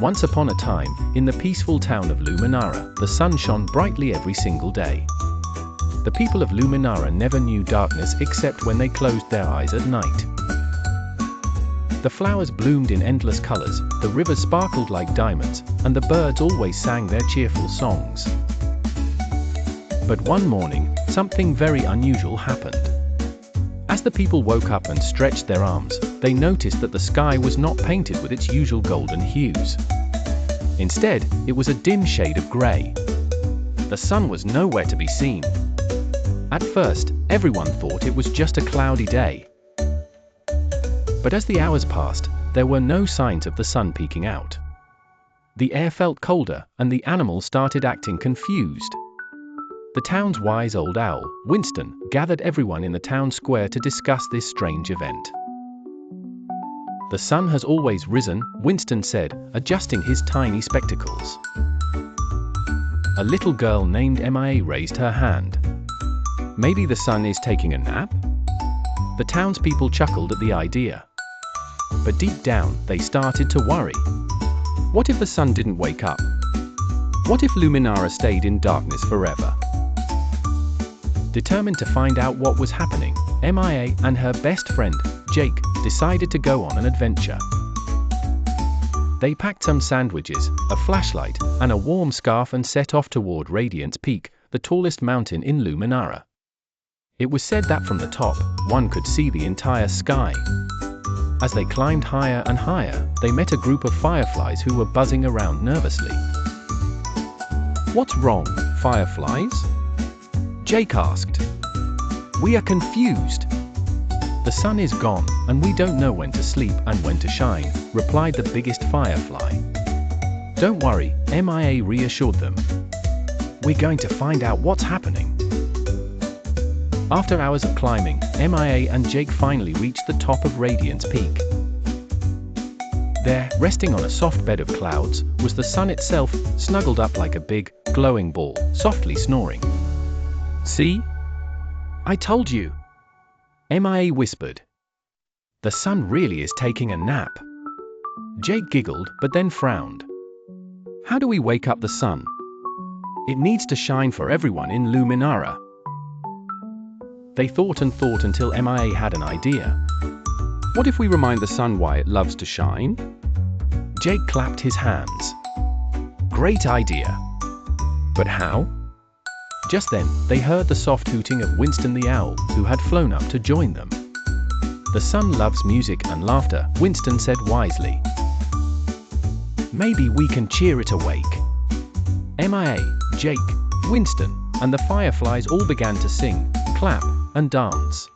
Once upon a time, in the peaceful town of Luminara, the sun shone brightly every single day. The people of Luminara never knew darkness except when they closed their eyes at night. The flowers bloomed in endless colors, the rivers sparkled like diamonds, and the birds always sang their cheerful songs. But one morning, something very unusual happened. As the people woke up and stretched their arms, they noticed that the sky was not painted with its usual golden hues. Instead, it was a dim shade of gray. The sun was nowhere to be seen. At first, everyone thought it was just a cloudy day. But as the hours passed, there were no signs of the sun peeking out. The air felt colder, and the animals started acting confused. The town's wise old owl, Winston, gathered everyone in the town square to discuss this strange event. "The sun has always risen," Winston said, adjusting his tiny spectacles. A little girl named Mia raised her hand. "Maybe the sun is taking a nap?" The townspeople chuckled at the idea. But deep down, they started to worry. What if the sun didn't wake up? What if Luminara stayed in darkness forever? Determined to find out what was happening, Mia and her best friend, Jake, decided to go on an adventure. They packed some sandwiches, a flashlight, and a warm scarf and set off toward Radiance Peak, the tallest mountain in Luminara. It was said that from the top, one could see the entire sky. As they climbed higher and higher, they met a group of fireflies who were buzzing around nervously. "What's wrong, fireflies?" Jake asked. "We are confused. The sun is gone, and we don't know when to sleep and when to shine," replied the biggest firefly. "Don't worry," Mia reassured them. "We're going to find out what's happening." After hours of climbing, Mia and Jake finally reached the top of Radiance Peak. There, resting on a soft bed of clouds, was the sun itself, snuggled up like a big, glowing ball, softly snoring. "See? I told you," Mia whispered. "The sun really is taking a nap." Jake giggled, but then frowned. "How do we wake up the sun? It needs to shine for everyone in Luminara." They thought and thought until Mia had an idea. "What if we remind the sun why it loves to shine?" Jake clapped his hands. "Great idea. But how?" Just then, they heard the soft hooting of Winston the Owl, who had flown up to join them. "The sun loves music and laughter," Winston said wisely. "Maybe we can cheer it awake." Mia, Jake, Winston, and the fireflies all began to sing, clap, and dance.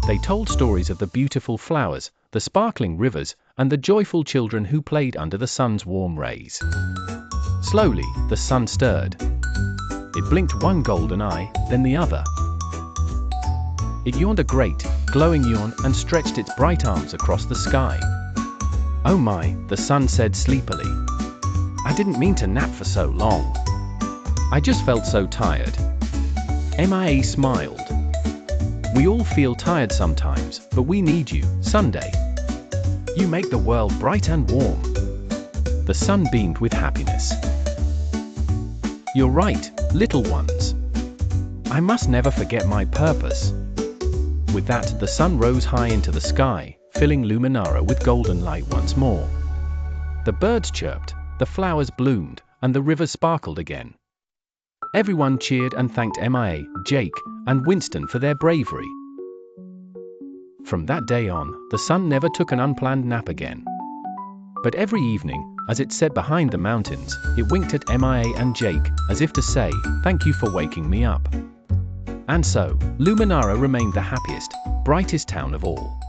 They told stories of the beautiful flowers, the sparkling rivers, and the joyful children who played under the sun's warm rays. Slowly, the sun stirred. It blinked one golden eye, then the other. It yawned a great, glowing yawn and stretched its bright arms across the sky. "Oh my," the sun said sleepily. "I didn't mean to nap for so long. I just felt so tired." Mia smiled. "We all feel tired sometimes, but we need you, Sunday. You make the world bright and warm." The sun beamed with happiness. "You're right, little ones. I must never forget my purpose." With that, the sun rose high into the sky, filling Luminara with golden light once more. The birds chirped, the flowers bloomed, and the river sparkled again. Everyone cheered and thanked Mia, Jake, and Winston for their bravery. From that day on, the sun never took an unplanned nap again. But every evening, as it set behind the mountains, it winked at Mia and Jake, as if to say, "Thank you for waking me up." And so, Luminara remained the happiest, brightest town of all.